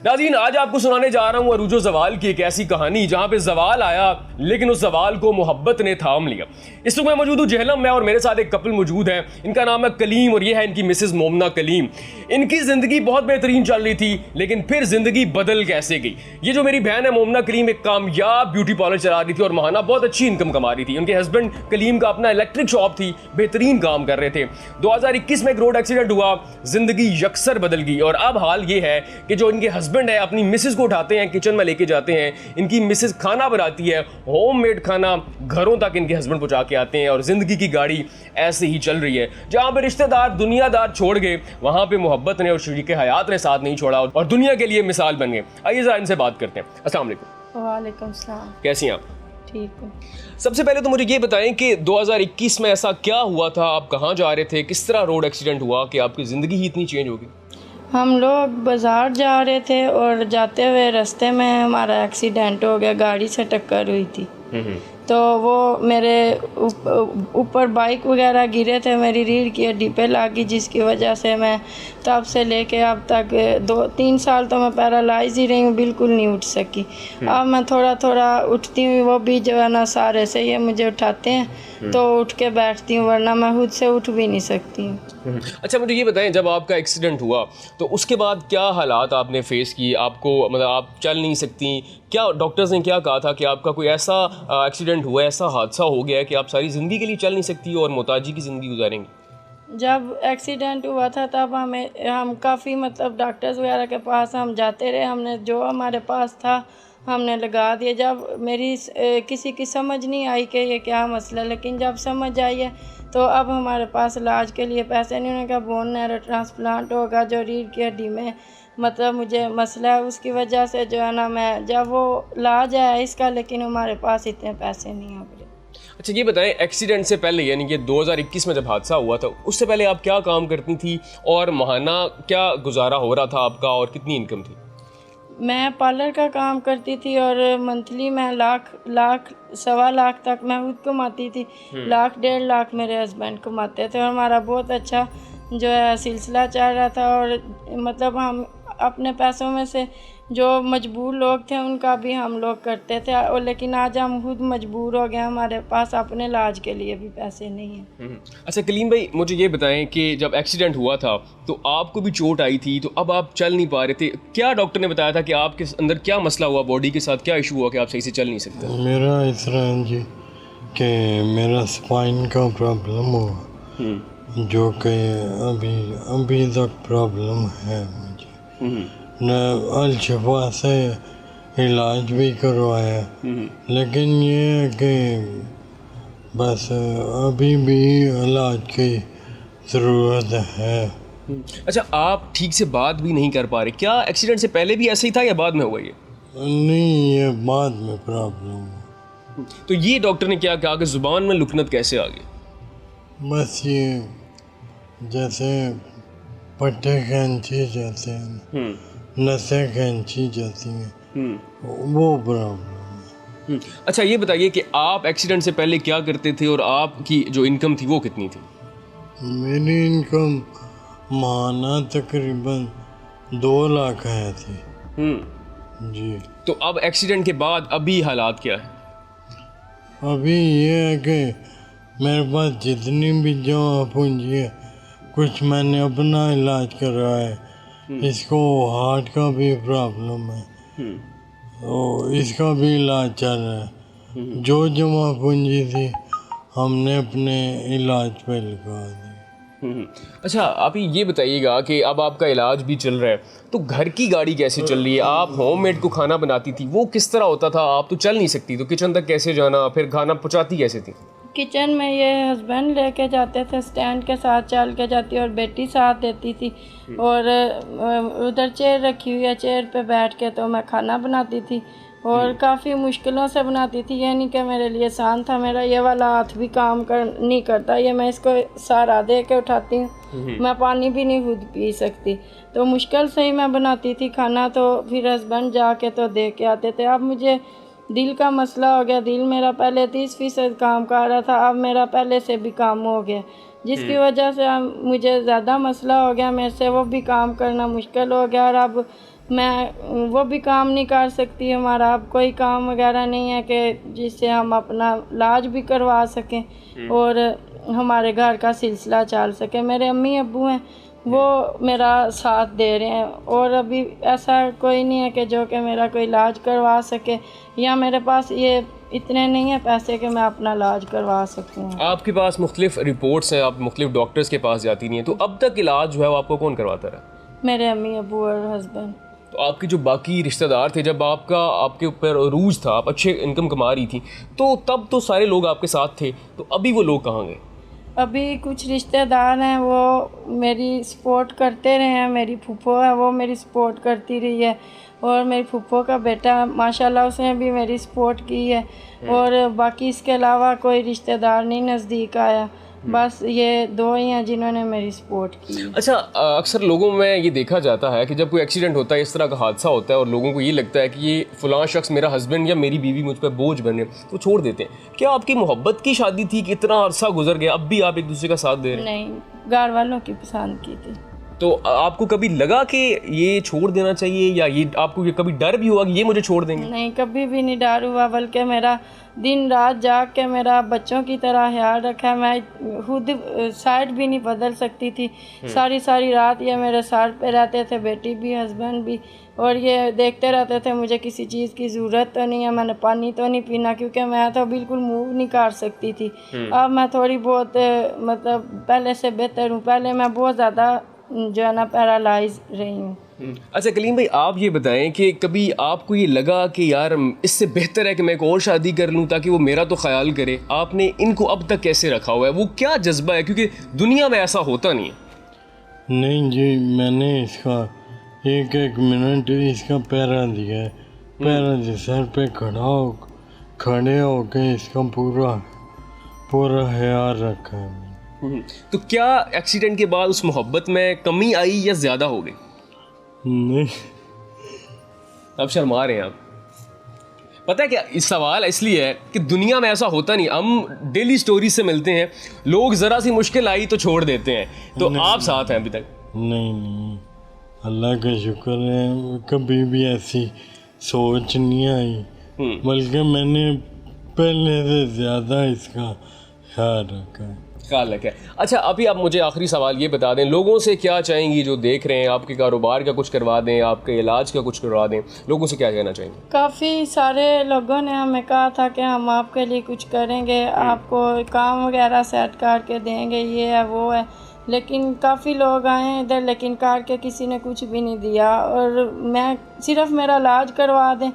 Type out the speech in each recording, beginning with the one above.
नाज़रीन, आज आपको सुनाने जा रहा हूँ अरूजो ज़वाल की एक ऐसी कहानी जहाँ पे ज़वाल आया लेकिन उस ज़वाल को मोहब्बत ने थाम लिया। इस वक्त मैं मौजूद हूँ जहलम में और मेरे साथ एक कपल मौजूद है। इनका नाम है कलीम और ये है इनकी मिसेस मोमना कलीम। इनकी ज़िंदगी बहुत बेहतरीन चल रही थी लेकिन फिर ज़िंदगी बदल कैसे गई। ये जो मेरी बहन है मोमना कलीम एक कामयाब ब्यूटी पार्लर चला रही थी और महाना बहुत अच्छी इनकम कमा रही थी। उनके हस्बैंड कलीम का अपना इलेक्ट्रिक शॉप थी, बेहतरीन काम कर रहे थे। 2021 में एक रोड एक्सीडेंट हुआ, ज़िंदगी यकसर बदल गई और अब हाल ये है कि जो इनके हस्बैंड है अपनी मिसेस को उठाते हैं, किचन में लेके जाते हैं। इनकी मिसेस खाना बनाती है, होममेड खाना घरों तक इनके हस्बैंड पहुंचा के आते हैं और जिंदगी की गाड़ी ऐसे ही चल रही है। जहां पे रिश्तेदार दुनियादार छोड़ गए, वहां पे मोहब्बत ने और शरीक हयात ने साथ नहीं छोड़ा और दुनिया के लिए मिसाल बन गए। आइए जरा इनसे बात करते हैं। अस्सलाम वालेकुम। वालेकुम सलाम। कैसी हैं आप? ठीक हूँ। सबसे पहले तो मुझे ये बताएं कि 2021 में ऐसा क्या हुआ था, आप कहाँ जा रहे थे, किस तरह रोड एक्सीडेंट हुआ कि आपकी ज़िंदगी ही इतनी चेंज हो गई? हम लोग बाज़ार जा रहे थे और जाते हुए रास्ते में हमारा एक्सीडेंट हो गया, गाड़ी से टक्कर हुई थी। तो वो मेरे ऊपर बाइक वगैरह गिरे थे, मेरी रीढ़ की हड्डी पे लगी, जिसकी वजह से मैं तब से लेके अब तक 2-3 साल तो मैं पैरालाइज ही रही हूँ, बिल्कुल नहीं उठ सकी। अब मैं थोड़ा थोड़ा उठती हूँ, वो भी जो है ना सारे से ये मुझे उठाते हैं तो उठ के बैठती हूँ, वरना मैं खुद से उठ भी नहीं सकती हूँ। अच्छा, मुझे ये बताएं, जब आपका एक्सीडेंट हुआ तो उसके बाद क्या हालात आपने फेस किए? आपको मतलब आप चल नहीं सकती, क्या डॉक्टर्स ने क्या कहा था कि आपका कोई ऐसा एक्सीडेंट हुआ, ऐसा हादसा हो गया है कि आप सारी ज़िंदगी के लिए चल नहीं सकती और मोहताजी की ज़िंदगी गुजारेंगी? जब एक्सीडेंट हुआ था तब हम काफ़ी मतलब डॉक्टर्स वगैरह के पास हम जाते रहे, हमने जो हमारे पास था हमने लगा दिया। जब मेरी किसी की समझ नहीं आई कि ये क्या मसला, लेकिन जब समझ आई है तो अब हमारे पास इलाज के लिए पैसे नहीं। उन्होंने कहा बोन नैरो ट्रांसप्लांट होगा, जो रीढ़ की हड्डी में मतलब मुझे मसला है, उसकी वजह से जो है ना मैं जब वो इलाज है इसका, लेकिन हमारे पास इतने पैसे नहीं आ रहे। अच्छा, ये बताएं, एक्सीडेंट से पहले यानी कि 2021 में जब हादसा हुआ था उससे पहले आप क्या काम करती थी और माहाना क्या गुजारा हो रहा था आपका और कितनी इनकम थी? मैं पार्लर का काम करती थी और मंथली मैं लाख 1.25 लाख तक मैं खुद कमाती थी। 1.5 लाख मेरे हस्बैंड कमाते थे और हमारा बहुत अच्छा जो है सिलसिला चल रहा था। और मतलब हम अपने पैसों में से जो मजबूर लोग थे उनका भी हम लोग करते थे, और लेकिन आज हम खुद मजबूर हो गए, हमारे पास अपने इलाज के लिए भी पैसे नहीं हैं। अच्छा कलीम भाई, मुझे ये बताएं कि जब एक्सीडेंट हुआ था तो आपको भी चोट आई थी, तो अब आप चल नहीं पा रहे थे, क्या डॉक्टर ने बताया था कि आपके अंदर क्या मसला हुआ, बॉडी के साथ क्या इशू हुआ कि आप सही से चल नहीं सकते? मेरा इस तरह जी कि मेरा स्पाइन का प्रॉब्लम हुआ, जो कि अभी तक प्रॉब्लम है मुझे। न अल-शिफा से इलाज भी करवाया, लेकिन ये है कि बस अभी भी इलाज की ज़रूरत है। अच्छा, आप ठीक से बात भी नहीं कर पा रहे, क्या एक्सीडेंट से पहले भी ऐसे ही था या बाद में हुआ ये? नहीं, ये बाद में प्रॉब्लम। तो ये डॉक्टर ने क्या कहा कि ज़ुबान में लुकनत कैसे आ गई? बस ये जैसे पट्टे खींचे जाते हैं, नसें खींची जाती हैं, वो प्रॉब्लम है। अच्छा, ये बताइए कि आप एक्सीडेंट से पहले क्या करते थे और आपकी जो इनकम थी वो कितनी थी? मेरी इनकम माहाना तकरीबन 2 लाख है थी जी। तो अब एक्सीडेंट के बाद अभी हालात क्या है? अभी ये है कि मेरे पास जितनी भी जमा पूंजी है, कुछ मैंने अपना इलाज करवाया है। इसको हार्ट का भी प्रॉब्लम है, तो इसका भी इलाज चल रहा है। जो जमा पूंजी थी हमने अपने इलाज पे लगा दी। अच्छा, आप ये बताइएगा कि अब आपका इलाज भी चल रहा है, तो घर की गाड़ी कैसे चल रही है? आप होममेड को खाना बनाती थी, वो किस तरह होता था? आप तो चल नहीं सकती, तो किचन तक कैसे जाना, फिर खाना पहुँचाती कैसे थी? किचन में ये हस्बैंड लेके जाते थे, स्टैंड के साथ चल के जाती और बेटी साथ देती थी। और उधर चेयर रखी हुई है, चेयर पे बैठ के तो मैं खाना बनाती थी और काफ़ी मुश्किलों से बनाती थी। ये नहीं कि मेरे लिए आसान था, मेरा ये वाला हाथ भी काम नहीं करता, ये मैं इसको सहारा दे के उठाती हूँ, मैं पानी भी नहीं खुद पी सकती, तो मुश्किल से ही मैं बनाती थी खाना। तो फिर हस्बैंड जाके तो दे के आते थे। अब मुझे दिल का मसला हो गया, दिल मेरा पहले 30% काम कर रहा था, अब मेरा पहले से भी काम हो गया, जिसकी वजह से मुझे ज़्यादा मसला हो गया मेरे से, वो भी काम करना मुश्किल हो गया। और अब मैं वो भी काम नहीं कर सकती। हमारा अब कोई काम वगैरह नहीं है कि जिससे हम अपना इलाज भी करवा सकें और हमारे घर का सिलसिला चल सके। मेरे अम्मी अब्बू हैं, वो मेरा साथ दे रहे हैं और अभी ऐसा कोई नहीं है कि जो कि मेरा कोई इलाज करवा सके, या मेरे पास ये इतने नहीं है पैसे कि मैं अपना इलाज करवा सकूँ। आपके पास मुख्तलिफ रिपोर्ट्स हैं, आप मुख्तलिफ डॉक्टर्स के पास जाती नहीं हैं, तो अब तक इलाज जो है वो आपको कौन करवाता रहा? मेरे अम्मी अब्बू और हस्बैंड। तो आपके जो बाकी रिश्तेदार थे, जब आपके ऊपर अरूज था, आप अच्छे इनकम कमा रही थी, तो तब तो सारे लोग आपके साथ थे, तो अभी वो लोग कहाँ गए? अभी कुछ रिश्तेदार हैं वो मेरी सपोर्ट करते रहे हैं। मेरी फूफो है वो मेरी सपोर्ट करती रही है, और मेरी फूफो का बेटा माशाल्लाह उसने भी मेरी सपोर्ट की है, और बाकी इसके अलावा कोई रिश्तेदार नहीं नज़दीक आया। बस ये दो ही हैं जिन्होंने मेरी सपोर्ट की। अच्छा, अक्सर लोगों में ये देखा जाता है कि जब कोई एक्सीडेंट होता है, इस तरह का हादसा होता है, और लोगों को ये लगता है कि ये फ़लाँ शख्स मेरा हस्बैंड या मेरी बीवी मुझ पर बोझ बने, तो छोड़ देते हैं। क्या आपकी मोहब्बत की शादी थी कि इतना अरसा गुजर गया, अब भी आप एक दूसरे का साथ दे रहे हैं? नहीं, घर वालों की पसंद की थी। तो आपको कभी लगा कि ये छोड़ देना चाहिए, या ये आपको ये कभी डर भी हुआ कि ये मुझे छोड़ देंगे? नहीं, कभी भी नहीं डर हुआ, बल्कि मेरा दिन रात जाग के मेरा बच्चों की तरह ख्याल रखा। मैं खुद साइड भी नहीं बदल सकती थी। सारी सारी रात ये मेरे सर पे रहते थे, बेटी भी हस्बैंड भी, और ये देखते रहते थे मुझे किसी चीज़ की ज़रूरत तो नहीं है, मैंने पानी तो नहीं पीना, क्योंकि मैं तो बिल्कुल मूव नहीं कर सकती थी। अब मैं थोड़ी बहुत मतलब पहले से बेहतर हूँ। पहले मैं बहुत ज़्यादा जो है ना पैरालाइज रही हूँ। अच्छा कलीम भाई, आप ये बताएं कि कभी आपको ये लगा कि यार इससे बेहतर है कि मैं एक और शादी कर लूँ ताकि वो मेरा तो ख्याल करे? आपने इनको अब तक कैसे रखा हुआ है? वो क्या जज्बा है, क्योंकि दुनिया में ऐसा होता नहीं है। नहीं जी, मैंने इसका एक एक मिनट इसका पैरा दिया है, पैरा से सर पे खड़े हो के इसका पूरा ख्याल रखा है। तो क्या एक्सीडेंट के बाद उस मोहब्बत में कमी आई या ज़्यादा हो गई? नहीं, अब शर्मा रहे हैं आप। पता है क्या, इस सवाल इसलिए है कि दुनिया में ऐसा होता नहीं। हम डेली स्टोरी से मिलते हैं, लोग ज़रा सी मुश्किल आई तो छोड़ देते हैं, तो आप साथ हैं अभी तक? नहीं, अल्लाह का शुक्र है, कभी भी ऐसी सोच नहीं आई, बल्कि मैंने पहले से ज़्यादा इसका ख्याल रखा है। ख्याल रखें। अच्छा, अभी आप मुझे आखिरी सवाल ये बता दें, लोगों से क्या चाहेंगी जो देख रहे हैं, आपके कारोबार का कुछ करवा दें, आपके इलाज का कुछ करवा दें, लोगों से क्या कहना चाहेंगे? काफ़ी सारे लोगों ने हमें कहा था कि हम आपके लिए कुछ करेंगे, आपको काम वगैरह सेट करके देंगे, ये है वो है, लेकिन काफ़ी लोग आए हैं इधर, लेकिन करके किसी ने कुछ भी नहीं दिया। और मैं सिर्फ मेरा इलाज करवा दें,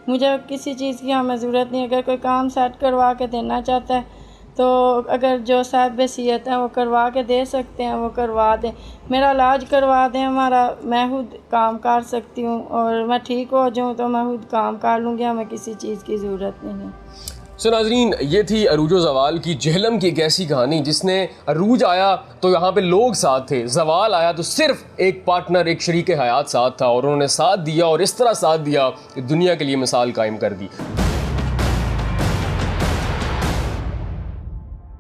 मुझे किसी चीज़ की हमें ज़रूरत नहीं। अगर कोई काम सेट करवा के देना चाहता है तो अगर जो साहब बसीयत हैं वो करवा के दे सकते हैं, वो करवा दें, मेरा इलाज करवा दें हमारा। मैं खुद काम कर सकती हूँ, और मैं ठीक हो जाऊँ तो मैं खुद काम कर लूँगी, हमें किसी चीज़ की ज़रूरत नहीं है। सो नाज़रीन, ये थी अरूजो ज़वाल की जहलम की एक ऐसी कहानी जिसने अरूज आया तो यहाँ पे लोग साथ थे, ज़वाल आया तो सिर्फ एक पार्टनर, एक शरीक हयात साथ था, और उन्होंने साथ दिया, और इस तरह साथ दिया कि दुनिया के लिए मिसाल कायम कर दी।